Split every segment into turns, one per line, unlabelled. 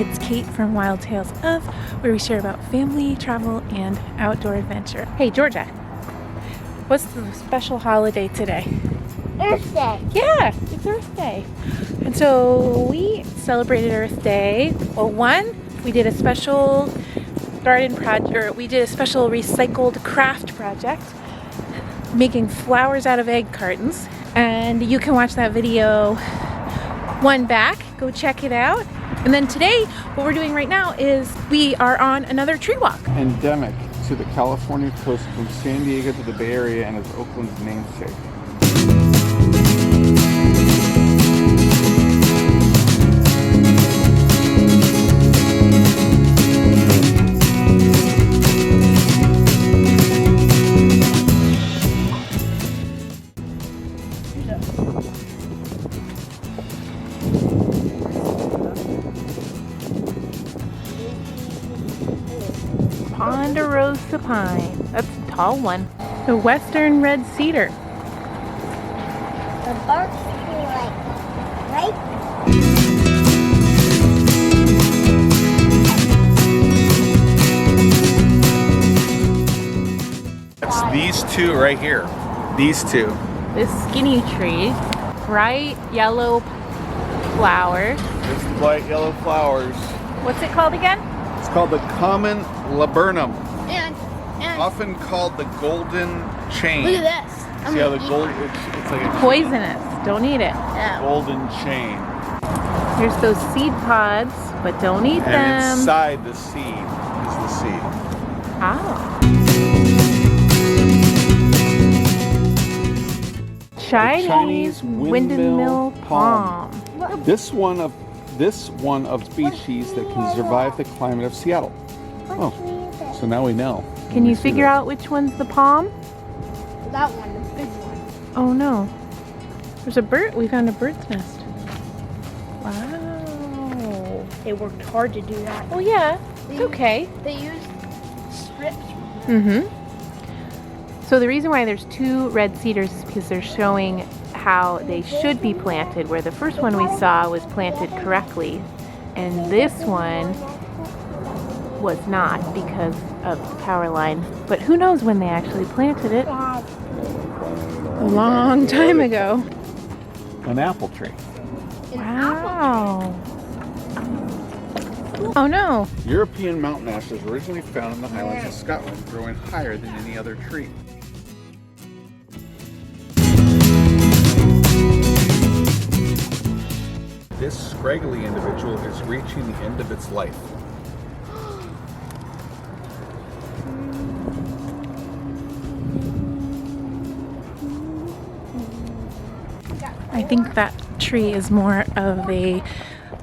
It's Kate from Wild Tales of, where we share about family, travel, and outdoor adventure. Hey, Georgia, what's the special holiday today?
Earth Day.
Yeah, it's Earth Day. And so we celebrated Earth Day. Well, we did a special garden project, or we did a special recycled craft project, making flowers out of egg cartons. And you can watch that video one back, go check it out. And then today, what we're doing right now is we are on another tree walk.
Endemic to the California coast from San Diego to the Bay Area and is Oakland's namesake.
Ponderosa pine. That's a tall one. The western red cedar.
The bark's pretty like, right?
It's these two right here. These two.
This skinny tree. Bright yellow flowers.
This bright yellow flowers.
What's it called again?
It's called the common laburnum,
And
often called the golden chain.
look at this.
See how the gold? It's like a
Poisonous. Don't eat it.
golden chain.
Here's those seed pods, but don't eat
And
them.
inside the seed is the seed.
Oh. Chinese windmill palm.
This one of species that can survive the climate of Seattle. Oh, so now we know.
Can you figure out which one's the palm?
That one, the big one.
Oh no. There's a bird. We found a bird's nest. Wow.
They worked hard to do that.
Oh yeah. It's okay.
They used strips.
Mm-hmm. So the reason why there's two red cedars is because they're showing how they should be planted, where the first one we saw was planted correctly and this one was not because of the power line. But who knows when they actually planted it? A long time ago.
An apple tree.
Wow. Oh no.
European mountain ash is originally found in the Highlands of Scotland, growing higher than any other tree. This scraggly individual is reaching the end of its life.
I think that tree is more of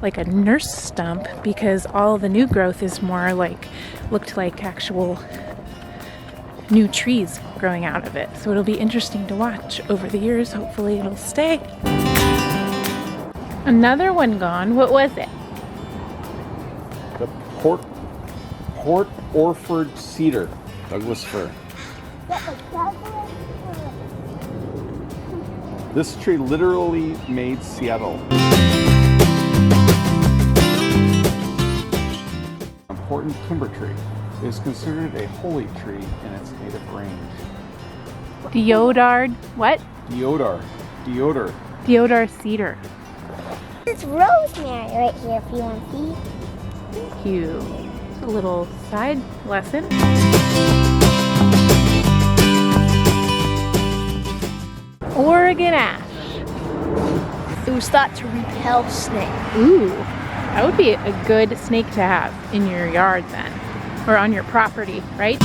like a nurse stump, because all the new growth is more like, looked like actual new trees growing out of it. So it'll be interesting to watch over the years. Hopefully it'll stay. Another one gone. What was it?
The Port Orford cedar, Douglas fir. This tree literally made Seattle. Important timber tree. It is considered a holy tree in its native range.
Deodar. What?
Deodar.
Deodar cedar.
It's rosemary right here if you want to see.
Thank you. It's a little side lesson. Oregon ash.
It was thought to repel snakes.
Ooh, that would be a good snake to have in your yard then, or on your property, right?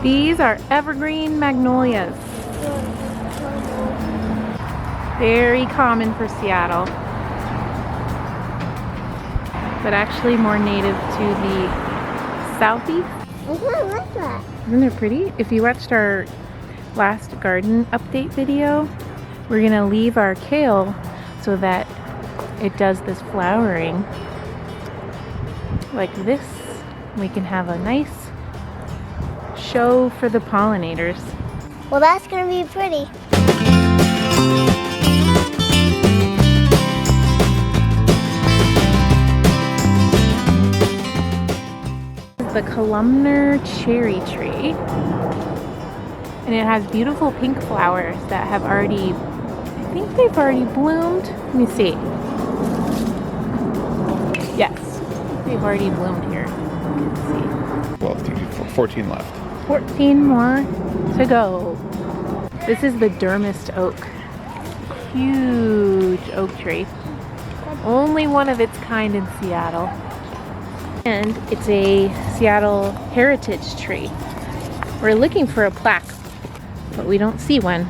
These are evergreen magnolias. Very common for Seattle, but actually more native to the southeast.
I like that.
Isn't it pretty? If you watched our last garden update video, we're gonna leave our kale so that it does this flowering like this. We can have a nice show for the pollinators.
Well, that's gonna be pretty.
the columnar cherry tree. And it has beautiful pink flowers that have already, I think they've already bloomed. Let me see. Yes, they've already bloomed here. Let's see.
12, 13, 14 left.
14 more to go. This is the Dermist oak. Huge oak tree. Only one of its kind in Seattle. And it's a Seattle heritage tree. We're looking for a plaque, but we don't see one.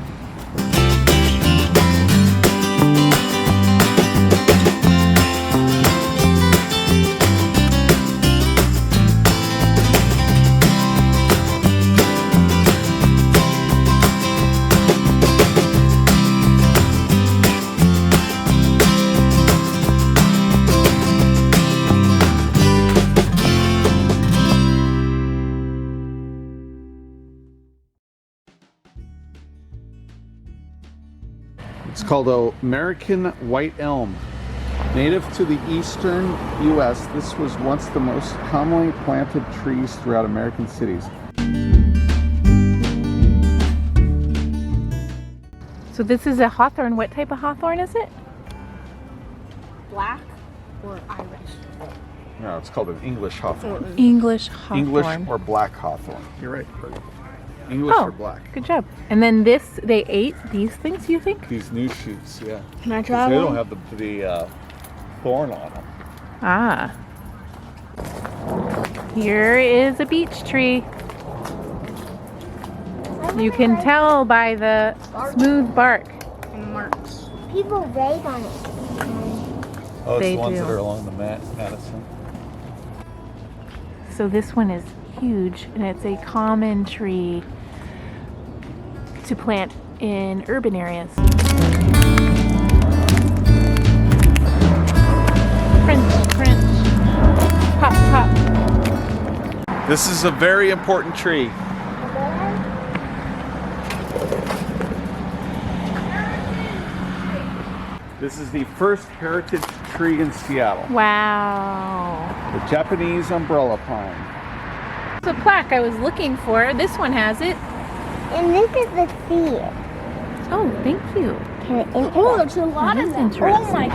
It's called American white elm. Native to the eastern U.S., this was once the most commonly planted trees throughout American cities.
So this is a hawthorn. What type of hawthorn is it?
Black or Irish?
No, it's called an English hawthorn.
English hawthorn.
English or black hawthorn. You're right. English or black.
Good job. And then this, they ate these things, you think?
These new shoots, yeah.
Can I
'Cause
try
they
one?
don't have the thorn on them.
Ah. Here is a beech tree. You can tell by the smooth bark.
And marks.
People rave on it.
Oh, it's
They
the ones
do.
that are along the Madison.
So this one is huge, and it's a common tree to plant in urban areas. Crunch, crunch. Pop, pop.
This is a very important tree. This is the first heritage tree in Seattle.
Wow.
The Japanese umbrella pine.
It's a plaque I was looking for. This one has it.
And this is the seed.
Oh, thank you.
Oh, there's a lot
That
of
is
them.
interesting.
Oh my.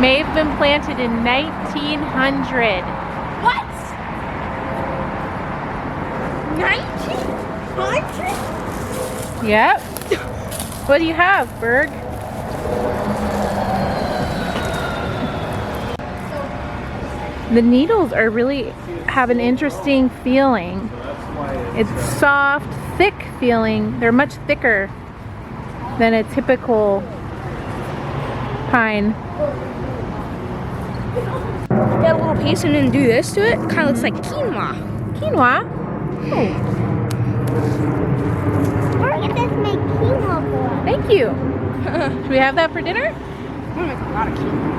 May have been planted in 1900.
What? 1900?
Yep. What do you have, Berg? The needles are really have an interesting feeling. It's soft, thick feeling. They're much thicker than a typical pine.
Get a little piece and then do this to it. Kind of looks like quinoa.
Quinoa? Oh,
Look at this make quinoa for us.
thank you. Should we have that for dinner?
I'm gonna make a lot of quinoa.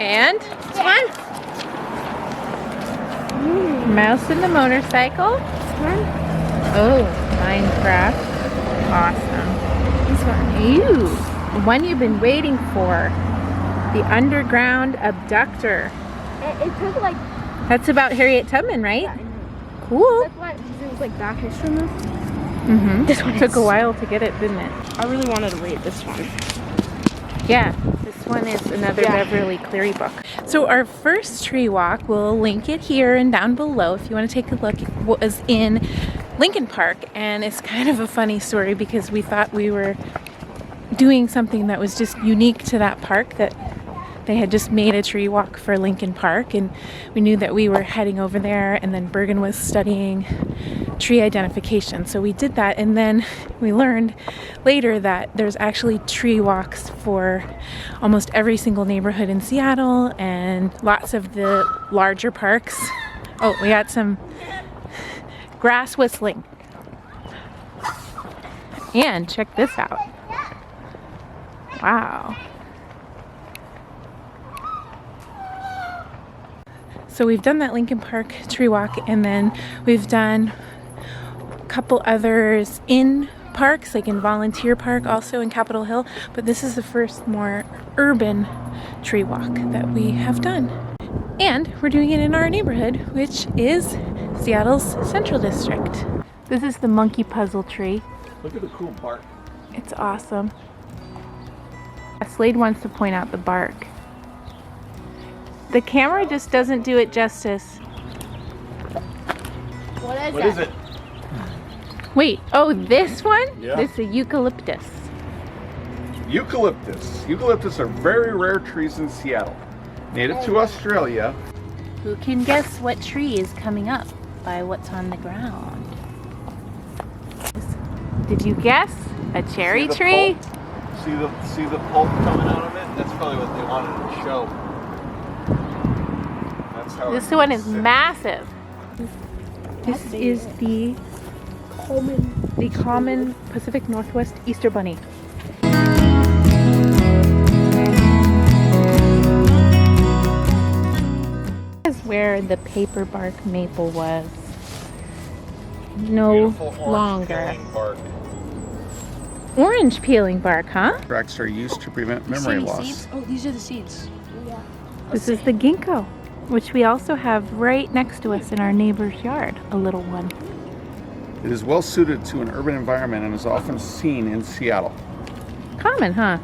And mouse in the motorcycle. Oh, Minecraft. Awesome.
This one.
Ew. The one you've been waiting for. The Underground Abductor.
It took like.
That's about Harriet Tubman, right?
Yeah,
Cool.
that's why it was like back history month.
Mm-hmm.
This one
took
is-
a while to get it, didn't it?
I really wanted to read this one.
Yeah, this one is another
Yeah.
Beverly Cleary book. So our first tree walk, we'll link it here and down below if you want to take a look. It was in Lincoln Park, and it's kind of a funny story because we thought we were doing something that was just unique to that park, that they had just made a tree walk for Lincoln Park, and we knew that we were heading over there, and then Bergen was studying tree identification. So we did that, and then we learned later that there's actually tree walks for almost every single neighborhood in Seattle and lots of the larger parks. Oh, we got some grass whistling. And check this out. Wow. So we've done that Lincoln Park tree walk, and then we've done a couple others in parks, like in Volunteer Park, also in Capitol Hill, but this is the first more urban tree walk that we have done. And we're doing it in our neighborhood, which is Seattle's Central District. This is the monkey puzzle tree.
Look at the cool bark.
It's awesome. Slade wants to point out the bark. The camera just doesn't do it justice.
What is
it?
Wait, oh, this one?
Yeah.
This is a eucalyptus.
Eucalyptus. Eucalyptus are very rare trees in Seattle. Native to Australia.
Who can guess what tree is coming up by what's on the ground? Did you guess? A cherry tree?
See the pulp coming out of it? That's probably what they wanted to show. That's how
This
it
one is
sits.
massive. This is the common Pacific Northwest Easter bunny. This is where the paper bark maple was. No
Beautiful orange
longer.
peeling bark.
Orange peeling bark, huh?
Extracts are used to prevent memory loss.
Seeds? Oh, these are the seeds.
Yeah.
This is the ginkgo, which we also have right next to us in our neighbor's yard, a little one.
It is well suited to an urban environment and is often seen in Seattle.
Common, huh?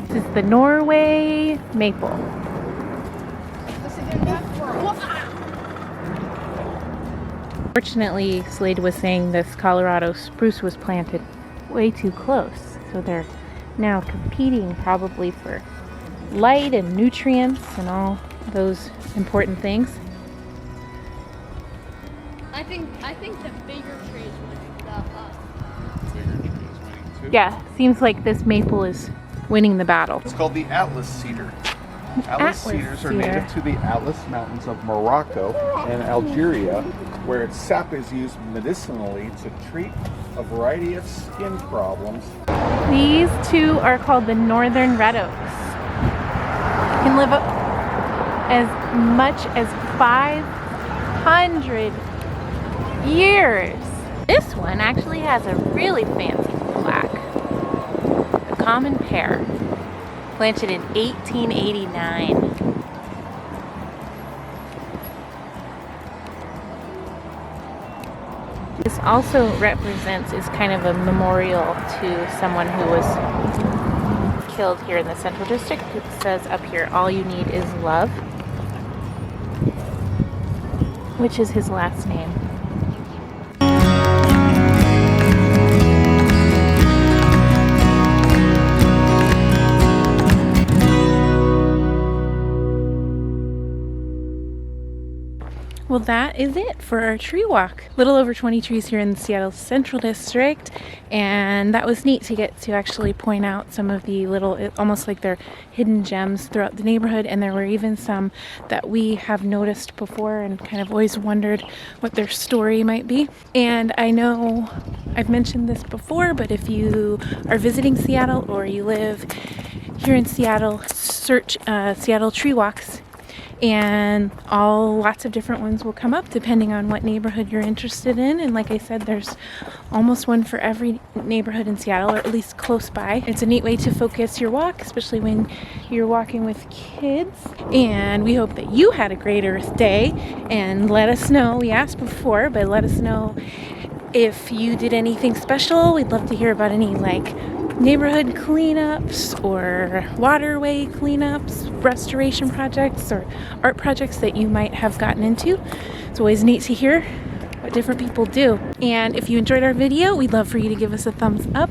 This is the Norway maple. Fortunately, Slade was saying this Colorado spruce was planted way too close, so they're now competing probably for light and nutrients and all those important things.
I think the bigger trees would up.
Yeah, seems like this maple is winning the battle.
It's called the Atlas cedar. Atlas cedars are native to the Atlas Mountains of Morocco and Algeria, where its sap is used medicinally to treat a variety of skin problems.
These two are called the Northern Red Oaks. Can live up as much as 500 years. This one actually has a really fancy plaque. The common pear, planted in 1889. This also represents, is kind of a memorial to someone who was killed here in the Central District. It says up here, all you need is love, which is his last name. Well, that is it for our tree walk. A little over 20 trees here in the Seattle Central District, and that was neat to get to actually point out some of the little, almost like they're hidden gems throughout the neighborhood, and there were even some that we have noticed before and kind of always wondered what their story might be. And I know I've mentioned this before, but if you are visiting Seattle or you live here in Seattle, search Seattle tree walks, and lots of different ones will come up depending on what neighborhood you're interested in. And like I said, there's almost one for every neighborhood in Seattle, or at least close by. It's a neat way to focus your walk, especially when you're walking with kids. And we hope that you had a great Earth Day, and let us know. We asked before, but let us know if you did anything special. We'd love to hear about any neighborhood cleanups or waterway cleanups, restoration projects, or art projects that you might have gotten into. It's always neat to hear what different people do. And if you enjoyed our video, we'd love for you to give us a thumbs up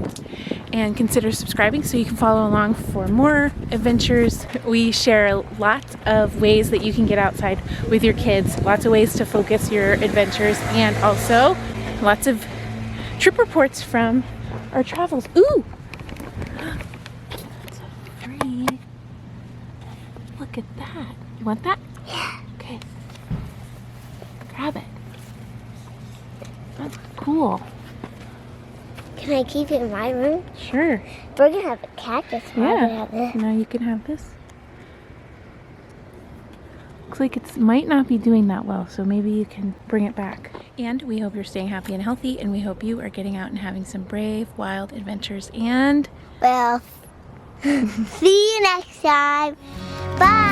and consider subscribing so you can follow along for more adventures. We share lots of ways that you can get outside with your kids, lots of ways to focus your adventures, and also lots of trip reports from our travels. Ooh! That's a 3. Look at that. You want that?
Yeah.
Okay. Grab it. That's cool.
Can I keep it in my room?
Sure.
We're gonna have a cactus.
Yeah.
Yeah.
Now you can have this. Looks like it might not be doing that well, so maybe you can bring it back. And we hope you're staying happy and healthy, and we hope you are getting out and having some brave, wild adventures. And
Well, see you next time. Bye.